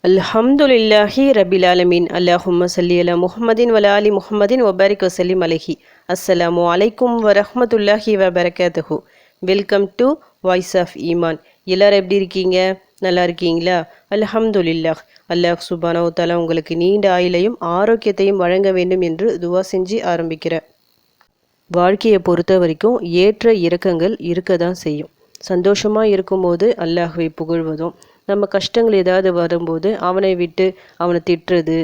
அல்ஹம்துலில்லாஹி ரபில் ஆலமீன். அல்லாஹும்ம சல்லி அலா முஹம்மதின் வல ஆலி முஹம்மதின் வபாரிக் வசல்லிம் அலைஹி. அஸ்ஸலாமு அலைக்கும் வரஹ்மத்துல்லாஹி வபரகாத்துஹு. வெல்கம் டு வாய்ஸ் ஆஃப் ஈமான். எல்லாரும் எப்படி இருக்கீங்க? நல்லா இருக்கீங்களா? அல்ஹம்துலில்லாஹ். அல்லாஹ் சுப்ஹானஹு வ தஆலா உங்களுக்கு நீண்ட ஆயுளையும் ஆரோக்கியத்தையும் வழங்க வேண்டும் என்று துவா செஞ்சு ஆரம்பிக்கிறேன். வாழ்க்கையை பொறுத்த வரைக்கும் ஏற்ற இறக்கங்கள் இருக்க தான் செய்யும். சந்தோஷமாக இருக்கும்போது அல்லாஹ்வை புகழ்வதும், நம்ம கஷ்டங்கள் ஏதாவது வரும்போது அவனை விட்டு அவனை திட்டுறது,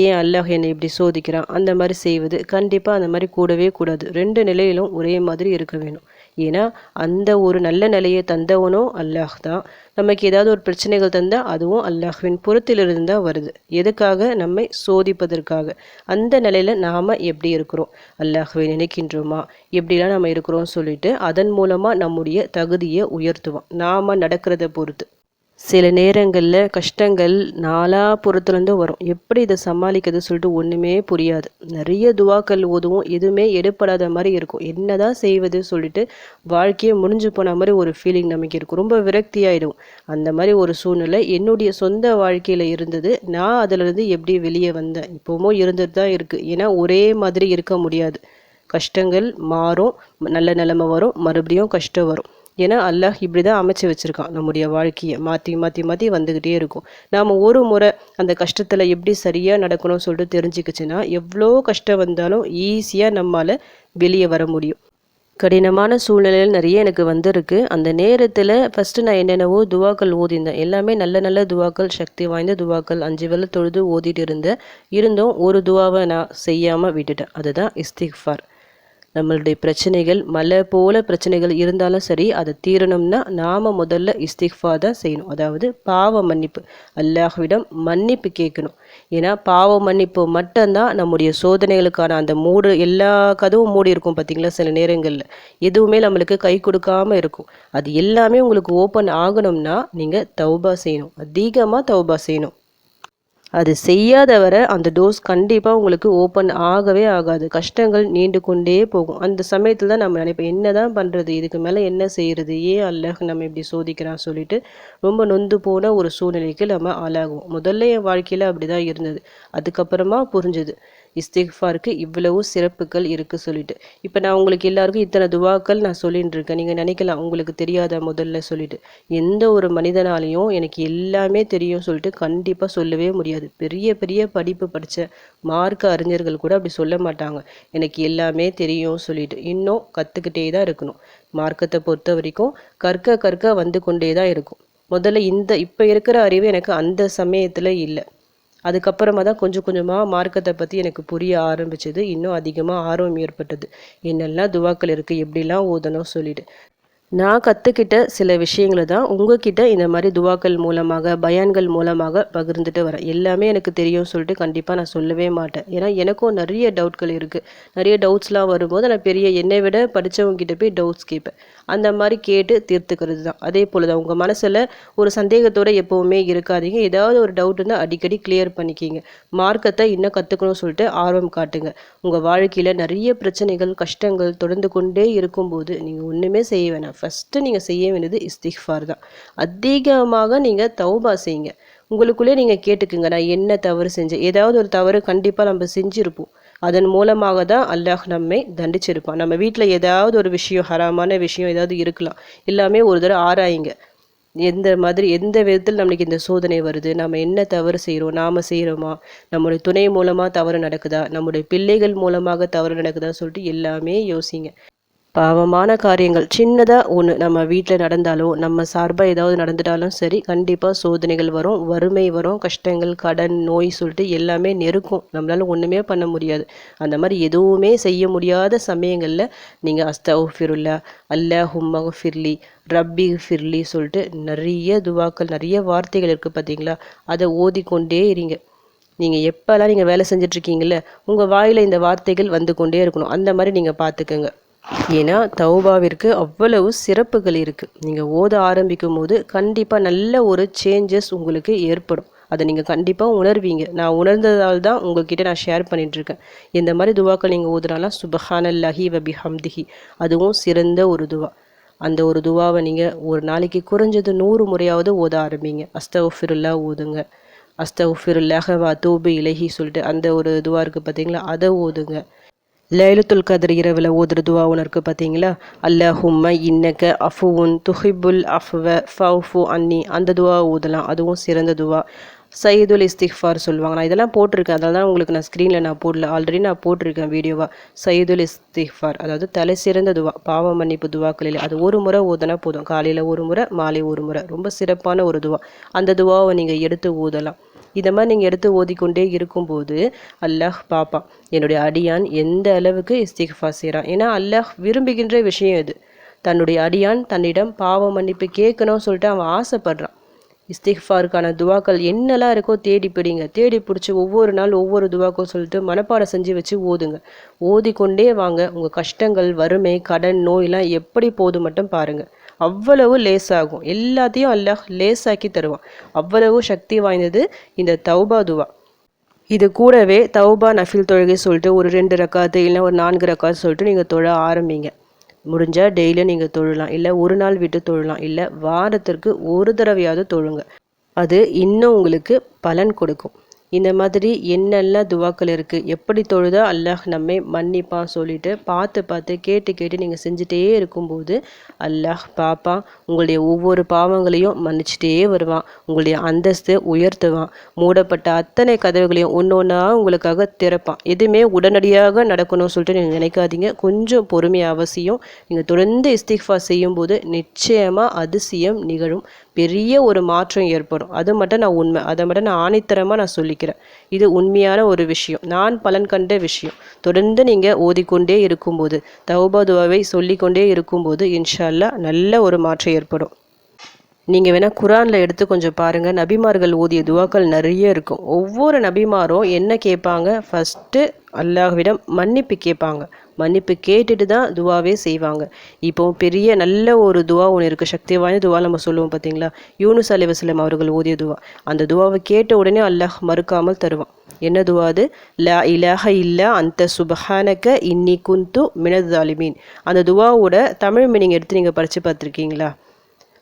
ஏன் அல்லாஹ் என்னை இப்படி சோதிக்கிறான், அந்த மாதிரி செய்வது கண்டிப்பாக அந்த மாதிரி கூடவே கூடாது. ரெண்டு நிலையிலும் ஒரே மாதிரி இருக்க வேணும். ஏன்னா அந்த ஒரு நல்ல நிலையை தந்தவனும் அல்லாஹ் தான். நமக்கு ஏதாவது ஒரு பிரச்சனைகள் தந்தால் அதுவும் அல்லாஹ்வின் புறத்திலிருந்து தான் வருது. எதுக்காக? நம்மை சோதிப்பதற்காக. அந்த நிலையில் நாம் எப்படி இருக்கிறோம், அல்லாஹ்வை நினைக்கின்றோமா, எப்படிலாம் நம்ம இருக்கிறோம் சொல்லிட்டு அதன் மூலமாக நம்முடைய தகுதியை உயர்த்துவோம். நாம் நடக்கிறத பொறுத்து. சில நேரங்களில் கஷ்டங்கள் புறத்துலேருந்து வரும். எப்படி இதை சமாளிக்கிறது சொல்லிட்டு ஒன்றுமே புரியாது. நிறைய துவாக்கள் ஓதுவும் எதுவுமே எடுப்படாத மாதிரி இருக்கும். என்னதான் செய்வது சொல்லிட்டு வாழ்க்கையே முடிஞ்சு போன மாதிரி ஒரு ஃபீலிங் நமக்கு இருக்கும். ரொம்ப விரக்தியாயிடும். அந்த மாதிரி ஒரு சூழ்நிலை என்னுடைய சொந்த வாழ்க்கையில் இருந்தது. நான் அதிலிருந்து எப்படி வெளியே வந்தேன், இப்போவும் இருந்துட்டு தான் இருக்குது. ஏன்னா ஒரே மாதிரி இருக்க முடியாது. கஷ்டங்கள் மாறும், நல்ல நிலைமை வரும், மறுபடியும் கஷ்டம் வரும். ஏன்னா அல்லாஹ் இப்படி தான் அமைச்சு வச்சுருக்கான். நம்முடைய வாழ்க்கையை மாற்றி மாற்றி மாற்றி வந்துக்கிட்டே இருக்கும். நாம் ஒரு முறை அந்த கஷ்டத்தில் எப்படி சரியாக நடக்கணும்னு சொல்லிட்டு தெரிஞ்சுக்கிச்சுன்னா எவ்வளோ கஷ்டம் வந்தாலும் ஈஸியாக நம்மளால் வெளியே வர முடியும். கடினமான சூழ்நிலையில் நிறைய எனக்கு வந்திருக்கு. அந்த நேரத்தில் ஃபஸ்ட்டு நான் என்னென்னவோ துவாக்கள் ஓதியிருந்தேன். எல்லாமே நல்ல நல்ல துவாக்கள், சக்தி வாய்ந்த துவாக்கள், 5 வேளை தொழுது ஓதிட்டு இருந்தும் ஒரு துவாவை நான் செய்யாமல் விட்டுட்டேன். அதுதான் இஸ்திக்ஃபார். நம்மளுடைய பிரச்சனைகள் மலை போல பிரச்சனைகள் இருந்தாலும் சரி, அதை தீரணும்னா நாம் முதல்ல இஸ்திக்ஃபார் தான் செய்யணும். அதாவது பாவ மன்னிப்பு, அல்லாஹ்விடம் மன்னிப்பு கேட்கணும். ஏன்னா பாவ மன்னிப்பு மட்டும்தான் நம்முடைய சோதனைகளுக்கான அந்த எல்லா கதவும் மூடி இருக்கும் பார்த்தீங்களா. சில நேரங்களில் எதுவுமே நம்மளுக்கு கை கொடுக்காம இருக்கும். அது எல்லாமே உங்களுக்கு ஓப்பன் ஆகணும்னா நீங்கள் தௌபா செய்யணும், அதிகமாக தௌபா செய்யணும். அது செய்யாத வரை அந்த டோஸ் கண்டிப்பாக உங்களுக்கு ஓப்பன் ஆகவே ஆகாது. கஷ்டங்கள் நீண்டு கொண்டே போகும். அந்த சமயத்தில் தான் நம்ம நினைப்போம், என்ன தான் பண்ணுறது, இதுக்கு மேலே என்ன செய்கிறது, ஏன் அல்லாஹ் நம்ம இப்படி சோதிக்கிறான் சொல்லிட்டு ரொம்ப நொந்து போன ஒரு சூழ்நிலைக்கு நம்ம ஆளாகுவோம். முதல்ல என் வாழ்க்கையில் அப்படி தான் இருந்தது. அதுக்கப்புறமா புரிஞ்சுது இஸ்திக்ஃபாருக்கு இவ்வளவு சிறப்புகள் இருக்குது சொல்லிட்டு. இப்போ நான் உங்களுக்கு எல்லாருக்கும் இத்தனை துவாக்கள் நான் சொல்லிட்டு இருக்கேன். நீங்கள் நினைக்கலாம் உங்களுக்கு தெரியாத முதல்ல சொல்லிட்டு. எந்த ஒரு மனிதனாலையும் எனக்கு எல்லாமே தெரியும் சொல்லிட்டு கண்டிப்பாக சொல்லவே முடியாது. பெரிய பெரிய படிப்பு படித்த மார்க்க அறிஞர்கள் கூட அப்படி சொல்ல மாட்டாங்க, எனக்கு எல்லாமே தெரியும் சொல்லிட்டு. இன்னும் கற்றுக்கிட்டே தான் இருக்கணும். மார்க்கத்தை பொறுத்த வரைக்கும் கற்க கற்க வந்து கொண்டே தான் இருக்கும். முதல்ல இப்போ இருக்கிற அறிவு எனக்கு அந்த சமயத்தில் இல்லை. அதுக்கப்புறமா தான் கொஞ்சம் கொஞ்சமாக மார்க்கத்தை பற்றி எனக்கு புரிய ஆரம்பிச்சது. இன்னும் அதிகமாக ஆர்வம் ஏற்பட்டது. என்னெல்லாம் துவாக்கள் இருக்குது, எப்படிலாம் ஓதணும் சொல்லிட்டு. நான் கற்றுக்கிட்ட சில விஷயங்களை தான் உங்ககிட்ட இந்த மாதிரி துவாக்கள் மூலமாக, பயான்கள் மூலமாக பகிர்ந்துட்டு வரேன். எல்லாமே எனக்கு தெரியும் சொல்லிட்டு கண்டிப்பாக நான் சொல்லவே மாட்டேன். ஏன்னா எனக்கும் நிறைய டவுட்கள் இருக்குது. நிறைய டவுட்ஸ்லாம் வரும்போது நான் என்னை விட படித்தவங்ககிட்ட போய் டவுட்ஸ் கேட்பேன். அந்த மாதிரி கேட்டு தீர்த்துக்கிறது தான். அதே போல் தான் உங்கள் மனசில் ஒரு சந்தேகத்தோடு எப்போவுமே இருக்காதீங்க. ஏதாவது ஒரு டவுட் இருந்தால் அடிக்கடி கிளியர் பண்ணிக்கிங்க. மார்க்கத்தை இன்னும் கற்றுக்கணும்னு சொல்லிட்டு ஆர்வம் காட்டுங்க. உங்கள் வாழ்க்கையில் நிறைய பிரச்சனைகள், கஷ்டங்கள் தொடர்ந்து கொண்டே இருக்கும்போது நீங்கள் ஒன்றுமே செய்ய வேணாம். ஃபஸ்ட்டு நீங்கள் செய்ய வேண்டியது இஸ்திக்ஃபார் தான். அதிகமாக நீங்கள் தௌபா செய்யுங்க. உங்களுக்குள்ளே நீங்கள் கேட்டுக்குங்க, நான் என்ன தவறு செஞ்சேன். ஏதாவது ஒரு தவறு கண்டிப்பாக நம்ம செஞ்சுருப்போம். அதன் மூலமாக தான் அல்லாஹ் நம்மை தண்டிச்சிருப்பான். நம்ம வீட்டில் ஏதாவது ஒரு விஷயம், ஹராமான விஷயம் ஏதாவது இருக்கலாம். எல்லாமே ஒரு தடவை ஆராயுங்க. எந்த விதத்தில் நம்மளுக்கு இந்த சோதனை வருது, நம்ம என்ன தவறு செய்கிறோம், நாம் செய்கிறோமா, நம்முடைய துணை மூலமாக தவறு நடக்குதா, நம்முடைய பிள்ளைகள் மூலமாக தவறு நடக்குதா சொல்லிட்டு எல்லாமே யோசிங்க. பாவமான காரியங்கள் சின்னதாக ஒன்று நம்ம வீட்டில் நடந்தாலும், நம்ம சார்பாக ஏதாவது நடந்துட்டாலும் சரி, கண்டிப்பாக சோதனைகள் வரும், வறுமை வரும், கஷ்டங்கள், கடன், நோய் சொல்லிட்டு எல்லாமே நெருக்கும். நம்மளால் ஒன்றுமே பண்ண முடியாது. அந்த மாதிரி எதுவுமே செய்ய முடியாத சமயங்களில் நீங்கள் அஸ்தக்ஃபிருல்லாஹ், அல்லாஹும்ம ஃபிர்லி, ரப்பி ஃபிர்லி சொல்லிட்டு நிறைய துவாக்கள், நிறைய வார்த்தைகள் இருக்குது பார்த்தீங்களா. அதை ஓதிக்கொண்டே இருங்க. நீங்கள் எப்போல்லாம் நீங்கள் வேலை செஞ்சிட்ருக்கீங்கள, உங்கள் வாயில் இந்த வார்த்தைகள் வந்து கொண்டே இருக்கணும். அந்த மாதிரி நீங்கள் பார்த்துக்கோங்க. ஏன்னா தௌபாவிற்கு அவ்வளவு சிறப்புகள் இருக்குது. நீங்கள் ஓத ஆரம்பிக்கும் போது கண்டிப்பாக நல்ல ஒரு சேஞ்சஸ் உங்களுக்கு ஏற்படும். அதை நீங்கள் கண்டிப்பாக உணர்வீங்க. நான் உணர்ந்ததால் தான் உங்கள்கிட்ட நான் ஷேர் பண்ணிகிட்ருக்கேன். இந்த மாதிரி துவாக்கள் நீங்கள் ஓதுனாலாம் சுபஹானல்லாஹி வ பிஹம்திஹி, அதுவும் சிறந்த ஒரு துவா. அந்த ஒரு துவாவை நீங்கள் ஒரு நாளைக்கு குறைஞ்சது 100 முறையாவது ஓத ஆரம்பிங்க. அஸ்தக்ஃபிருல்லாஹ் ஓதுங்க, அஸ்தகுஃபிருல்லாஹ வ அத்தூபு இலைஹி சொல்லிட்டு அந்த ஒரு துவா இருக்குது பார்த்தீங்களா, அதை ஓதுங்க. லைலத்துல் கத்ர் இரவில் ஓதுற துவா ஒன்று இருக்குது பார்த்தீங்களா, அல்லஹும்ம இன்னக அஃபுவுன் துஹிப்புல் அஃப்வ ஃபஃபு அன்னி, அந்த துவா ஓதலாம். அதுவும் சிறந்த துவா. சையதுல் இஸ்திக்ஃபார் சொல்லுவாங்க. நான் இதெல்லாம் போட்டிருக்கேன், அதனால தான் உங்களுக்கு நான் ஸ்க்ரீனில் நான் போடல. ஆல்ரெடி நான் போட்டிருக்கேன் வீடியோவாக. சையதுல் இஸ்திக்ஃபார் அதாவது தலை சிறந்த துவா, பாவ மன்னிப்பு துவாக்களில் அது ஒரு முறை ஓதுனா போதும். காலையில் ஒரு முறை, மாலை ஒரு முறை. ரொம்ப சிறப்பான ஒரு துவா. அந்த துவாவை நீங்கள் எடுத்து ஓதலாம். இதை மாதிரி நீங்கள் எடுத்து ஓதிக்கொண்டே இருக்கும்போது அல்லாஹ் பாப்பா என்னுடைய அடியான் எந்த அளவுக்கு இஸ்திக்ஃபார் செய்கிறான். ஏன்னா அல்லாஹ் விரும்புகின்ற விஷயம் இது. தன்னுடைய அடியான் தன்னிடம் பாவ மன்னிப்பு கேட்கணும்னு சொல்லிட்டு அவன் ஆசைப்படுறான். இஸ்திக்ஃபாருக்கான துவாக்கள் என்னெல்லாம் இருக்கோ தேடி பிடிங்க. தேடி பிடிச்சி ஒவ்வொரு நாள் ஒவ்வொரு துவாக்கும் சொல்லிட்டு மனப்பாடம் செஞ்சு வச்சு ஓதுங்க. ஓதிக்கொண்டே வாங்க. உங்கள் கஷ்டங்கள், வறுமை, கடன், நோயெல்லாம் எப்படி போது மட்டும் பாருங்கள். அவ்வளவு லேசாகும். எல்லாத்தையும் அல்லாஹ் லேசாக்கி தருவான். அவ்வளவு சக்தி வாய்ந்தது இந்த தௌபா துவா. இது கூடவே தௌபா நஃபில் தொழுகை சொல்லிட்டு ஒரு 2 ரக்காத்து இல்லை ஒரு 4 ரக்காத்து சொல்லிட்டு நீங்கள் தொழ ஆரம்பிங்க. முடிஞ்சால் டெய்லியும் நீங்கள் தொழலாம், இல்லை ஒரு நாள் விட்டு தொழலாம், இல்லை வாரத்திற்கு ஒரு தடவையாவது தொழுங்க. அது இன்னும் உங்களுக்கு பலன் கொடுக்கும். இந்த மாதிரி என்னெல்லாம் துவாக்கள் இருக்குது, எப்படி தொழுதா அல்லாஹ் நம்மை மன்னிப்பான் சொல்லிட்டு பார்த்து பார்த்து கேட்டு கேட்டு நீங்கள் செஞ்சுட்டே இருக்கும்போது அல்லாஹ் பாப்பான். உங்களுடைய ஒவ்வொரு பாவங்களையும் மன்னிச்சிட்டே வருவான். உங்களுடைய அந்தஸ்து உயர்த்துவான். மூடப்பட்ட அத்தனை கதவுகளையும் ஒன்று ஒன்றா உங்களுக்காக திறப்பான். எதுவுமே உடனடியாக நடக்கணும்னு சொல்லிட்டு நீங்கள் நினைக்காதீங்க. கொஞ்சம் பொறுமை அவசியம். நீங்கள் தொடர்ந்து இஸ்திக்ஃபார் செய்யும்போது நிச்சயமாக அதிசயம் நிகழும். பெரிய ஒரு மாற்றம் ஏற்படும். அது மட்டும் நான் உண்மை, அதை மட்டும் நான் ஆணித்தரமாக நான் சொல்லிக்கிறேன். இது உண்மையான ஒரு விஷயம், நான் பலன் கண்ட விஷயம். தொடர்ந்து நீங்கள் ஓதிக்கொண்டே இருக்கும்போது, தௌபா துவாவை சொல்லிக்கொண்டே இருக்கும்போது இன்ஷா அல்லாஹ் நல்ல ஒரு மாற்றம் ஏற்படும். நீங்கள் வேணால் குரானில் எடுத்து கொஞ்சம் பாருங்கள். நபிமார்கள் ஓதிய துவாக்கள் நிறைய இருக்கும். ஒவ்வொரு நபிமாரும் என்ன கேட்பாங்க, ஃபஸ்ட்டு அல்லாஹ்விடம் மன்னிப்பு கேட்பாங்க. மன்னிப்பு கேட்டுட்டு தான் துவாவே செய்வாங்க. இப்போ பெரிய நல்ல ஒரு துவா ஒன்று இருக்குது, சக்தி வாய்ந்த துவா நம்ம சொல்லுவோம் பார்த்தீங்களா, யூனுஸ் அலைஹிஸ்ஸலாம் அவர்கள் ஓதிய துவா. அந்த துவாவை கேட்ட உடனே அல்லாஹ் மறுக்காமல் தருவான். என்ன துவா அது? லா இலாஹ இல்லா அந்த சுபஹானக இன்னி குந்து மினஸ் ஸாலிமீன். அந்த துவாவோட தமிழ் மீனிங் எடுத்து நீங்கள் படித்து பார்த்துருக்கீங்களா?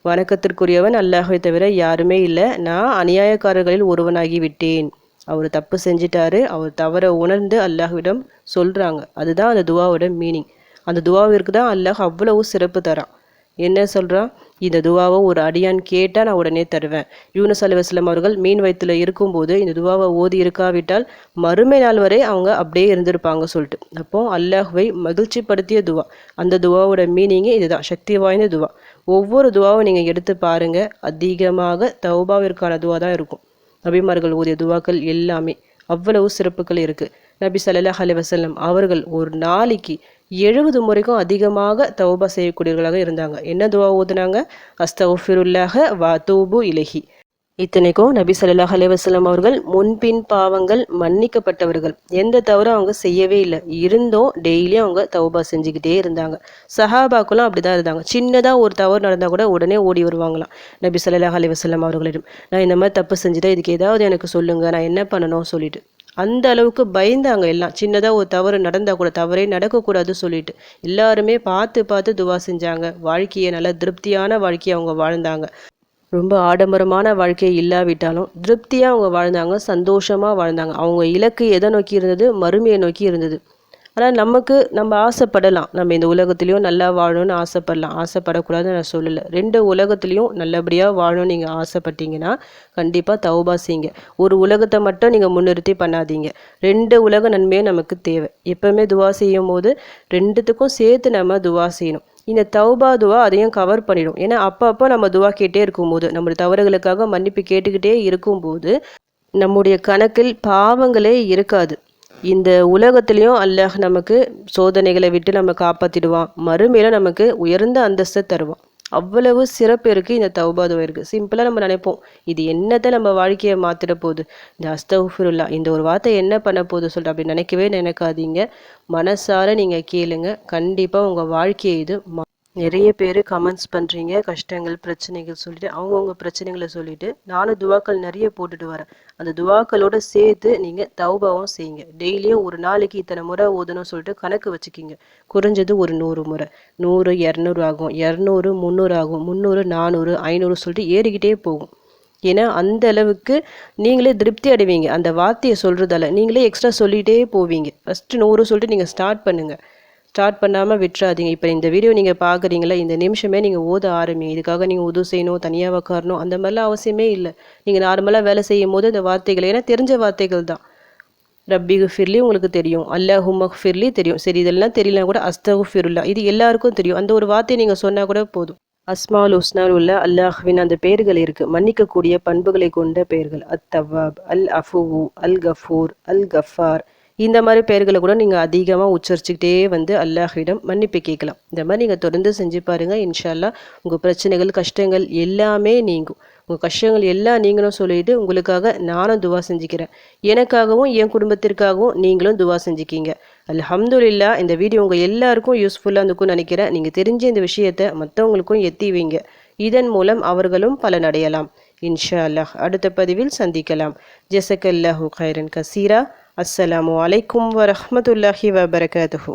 வணக்கத்திற்குரியவன் அல்லாஹ்வை தவிர யாருமே இல்லை, நான் அநியாயக்காரர்களில் ஒருவனாகி விட்டேன். அவர் தப்பு செஞ்சிட்டாரு, அவர் தவறை உணர்ந்து அல்லாஹ்விடம் சொல்கிறாங்க. அதுதான் அந்த துவாவோட மீனிங். அந்த துவாவிற்கு தான் அல்லாஹ் அவ்வளவு சிறப்பு தரான். என்ன சொல்கிறான்? இந்த துவாவை ஒரு அடியான் கேட்டால் நான் உடனே தருவேன். யூனுஸ் அலைஹிஸ்ஸலாம் அவர்கள் மீன் வயிற்றில் இருக்கும்போது இந்த துவாவை ஓதி இருக்காவிட்டால் மறுமை நாள் வரை அவங்க அப்படியே இருந்திருப்பாங்க சொல்லிட்டு. அப்போது அல்லாஹ்வை மகிழ்ச்சிப்படுத்திய துவா. அந்த துவாவோட மீனிங்கே இதுதான், சக்தி வாய்ந்த துவா. ஒவ்வொரு துவாவும் நீங்கள் எடுத்து பாருங்கள். அதிகமாக தௌபாவிற்கான துவா தான் இருக்கும். நபிமார்கள் ஓதிய துவாக்கள் எல்லாமே அவ்வளவு சிறப்புகள் இருக்குது. நபி ஸல்லல்லாஹு அலைஹி வஸல்லம் அவர்கள் ஒரு நாளைக்கு 70 முறைக்கும் அதிகமாக தௌபா செய்யக்கூடியவர்களாக இருந்தாங்க. என்ன துவா ஓதுனாங்க? அஸ்தகுஃபிருல்லாஹ வ அத்தூபு இலைஹி. இத்தனைக்கும் நபி ஸல்லல்லாஹு அலைஹி வஸல்லம் அவர்கள் முன்பின் பாவங்கள் மன்னிக்கப்பட்டவர்கள். எந்த தவறும் அவங்க செய்யவே இல்லை. இருந்தும் டெய்லியும் அவங்க தௌபா செஞ்சுக்கிட்டே இருந்தாங்க. சஹாபாக்களும் அப்படிதான் இருந்தாங்க. சின்னதாக ஒரு தவறு நடந்தால் கூட உடனே ஓடி வருவாங்களாம் நபி ஸல்லல்லாஹு அலைஹி வஸல்லம் அவர்களிடம். நான் இந்த மாதிரி தப்பு செஞ்சுட்டேன், இதுக்கு ஏதாவது எனக்கு சொல்லுங்கள், நான் என்ன பண்ணணும் சொல்லிட்டு. அந்த அளவுக்கு பயந்தாங்க எல்லாம். சின்னதாக ஒரு தவறு நடந்தால் கூட தவறே நடக்கக்கூடாது சொல்லிட்டு எல்லாருமே பார்த்து பார்த்து துவா செஞ்சாங்க. வாழ்க்கையை நல்ல திருப்தியான வாழ்க்கையை அவங்க வாழ்ந்தாங்க. ரொம்ப ஆடம்பரமான வாழ்க்கை இல்லாவிட்டாலும் திருப்தியாக அவங்க வாழ்ந்தாங்க, சந்தோஷமாக வாழ்ந்தாங்க. அவங்க இலக்கு எதை நோக்கி இருந்தது? மறுமையை நோக்கி இருந்தது. ஆனால் நம்ம ஆசைப்படலாம், நம்ம இந்த உலகத்துலேயும் நல்லா வாழணும்னு ஆசைப்படலாம். ஆசைப்படக்கூடாதுன்னு நான் சொல்லலை. 2 உலகத்துலேயும் நல்லபடியாக வாழணும்னு நீங்கள் ஆசைப்பட்டீங்கன்னா கண்டிப்பாக தௌபா செய்யுங்க. ஒரு உலகத்தை மட்டும் நீங்கள் முன்னிறுத்தி பண்ணாதீங்க. 2 உலக நன்மையும் நமக்கு தேவை. எப்போவுமே துவா செய்யும் போது 2த்துக்கும் சேர்த்து நம்ம துவா செய்யணும். இந்த தௌபா துவா அதையும் கவர் பண்ணிடும். ஏன்னா அப்பப்போ நம்ம துவா கேட்டே இருக்கும்போது, நம்முடைய தவறுகளுக்காக மன்னிப்பு கேட்டுக்கிட்டே இருக்கும்போது நம்முடைய கணக்கில் பாவங்களே இருக்காது. இந்த உலகத்திலையும் அல்லாஹ் நமக்கு சோதனைகளை விட்டு நம்ம காப்பாற்றிடுவான். மறுமையில நமக்கு உயர்ந்த அந்தஸ்தை தருவான். அவ்வளவு சிறப்பு இருக்குது இந்த தௌபா துவா இருக்குது. சிம்பிளாக நம்ம நினைப்போம், இது என்னத்தை நம்ம வாழ்க்கையை மாற்றிட போகுது, இந்த அஸ்தகுஃபிருல்லா இந்த ஒரு வார்த்தை என்ன பண்ண போகுது சொல்லிட்டு அப்படி நினைக்கவே நினைக்காதீங்க. மனசார நீங்கள் கேளுங்க, கண்டிப்பாக உங்கள் வாழ்க்கையை இது நிறைய பேர் கமெண்ட்ஸ் பண்ணுறீங்க, கஷ்டங்கள் பிரச்சனைகள் சொல்லிட்டு அவங்கவுங்க பிரச்சனைகளை சொல்லிட்டு. நானும் துவாக்கள் நிறைய போட்டுட்டு வரேன். அந்த துவாக்களோட சேர்த்து நீங்கள் தௌபாவும் செய்யுங்க. டெய்லியும் ஒரு நாளைக்கு இத்தனை முறை ஓதணும் சொல்லிட்டு கணக்கு வச்சுக்கிங்க. குறைஞ்சது ஒரு 100 முறை. 100 200 ஆகும், 200 300 ஆகும், 300 400 500 சொல்லிட்டு ஏறிக்கிட்டே போகும். ஏன்னா அந்த அளவுக்கு நீங்களே திருப்தி அடைவீங்க அந்த வார்த்தையை சொல்கிறதால. நீங்களே எக்ஸ்ட்ரா சொல்லிகிட்டே போவீங்க. ஃபஸ்ட்டு 100 சொல்லிட்டு நீங்கள் ஸ்டார்ட் பண்ணுங்கள். ஸ்டார்ட் பண்ணாமல் விட்டுறாதீங்க. இப்போ இந்த வீடியோ நீங்கள் பார்க்குறீங்களா, இந்த நிமிஷமே நீங்கள் ஓத ஆரம்பிங்க. இதுக்காக நீங்கள் உது செய்யணும், தனியாக உட்காரணும், அந்த மாதிரிலாம் அவசியமே இல்லை. நீங்கள் நார்மலாக வேலை செய்யும் போது அந்த வார்த்தைகள், ஏன்னா தெரிஞ்ச வார்த்தைகள் தான். ரப்பி ஃபிர்லி உங்களுக்கு தெரியும், அல்லாஹும்ம ஃபிர்லி தெரியும். சரி, இதெல்லாம் தெரியலனா கூட அஸ்தகுஃபிருல்லா இது எல்லாருக்கும் தெரியும். அந்த ஒரு வார்த்தையை நீங்கள் சொன்னால் கூட போதும். அஸ்மால் உஸ்னால் உள்ள அல்லாஹ்வின் அந்த பெயர்கள் இருக்குது, மன்னிக்கக்கூடிய பண்புகளை கொண்ட பெயர்கள். அத் தவ்வாப், அல் அஃபுவு, அல் கஃபூர், அல் கஃபார், இந்த மாதிரி பெயர்களை கூட நீங்கள் அதிகமாக உச்சரிச்சுக்கிட்டே வந்து அல்லாஹ்விடம் மன்னிப்பு கேட்கலாம். இந்த மாதிரி நீங்கள் தொடர்ந்து செஞ்சு பாருங்கள். இன்ஷா அல்லாஹ் உங்கள் பிரச்சனைகள், கஷ்டங்கள் எல்லாமே நீங்கும். உங்கள் கஷ்டங்கள் எல்லாம் நீங்களும் சொல்லிட்டு உங்களுக்காக நானும் துவா செஞ்சுக்கிறேன். எனக்காகவும் என் குடும்பத்திற்காகவும் நீங்களும் துவா செஞ்சுக்கிங்க. அல்ஹம்துலில்லாஹ். இந்த வீடியோ உங்கள் எல்லாருக்கும் யூஸ்ஃபுல்லாக இருந்துக்கும்னு நினைக்கிறேன். நீங்கள் தெரிஞ்ச இந்த விஷயத்தை மற்றவங்களுக்கும் எத்தி வைங்க. இதன் மூலம் அவர்களும் பலனடையலாம். இன்ஷா அல்லாஹ். அடுத்த பதிவில் சந்திக்கலாம். ஜஸக்கல்லாஹு கைரன் கசீரா. அஸ்ஸலாமு அலைக்கும் வரஹ்மத்துல்லாஹி வபரகாத்துஹு.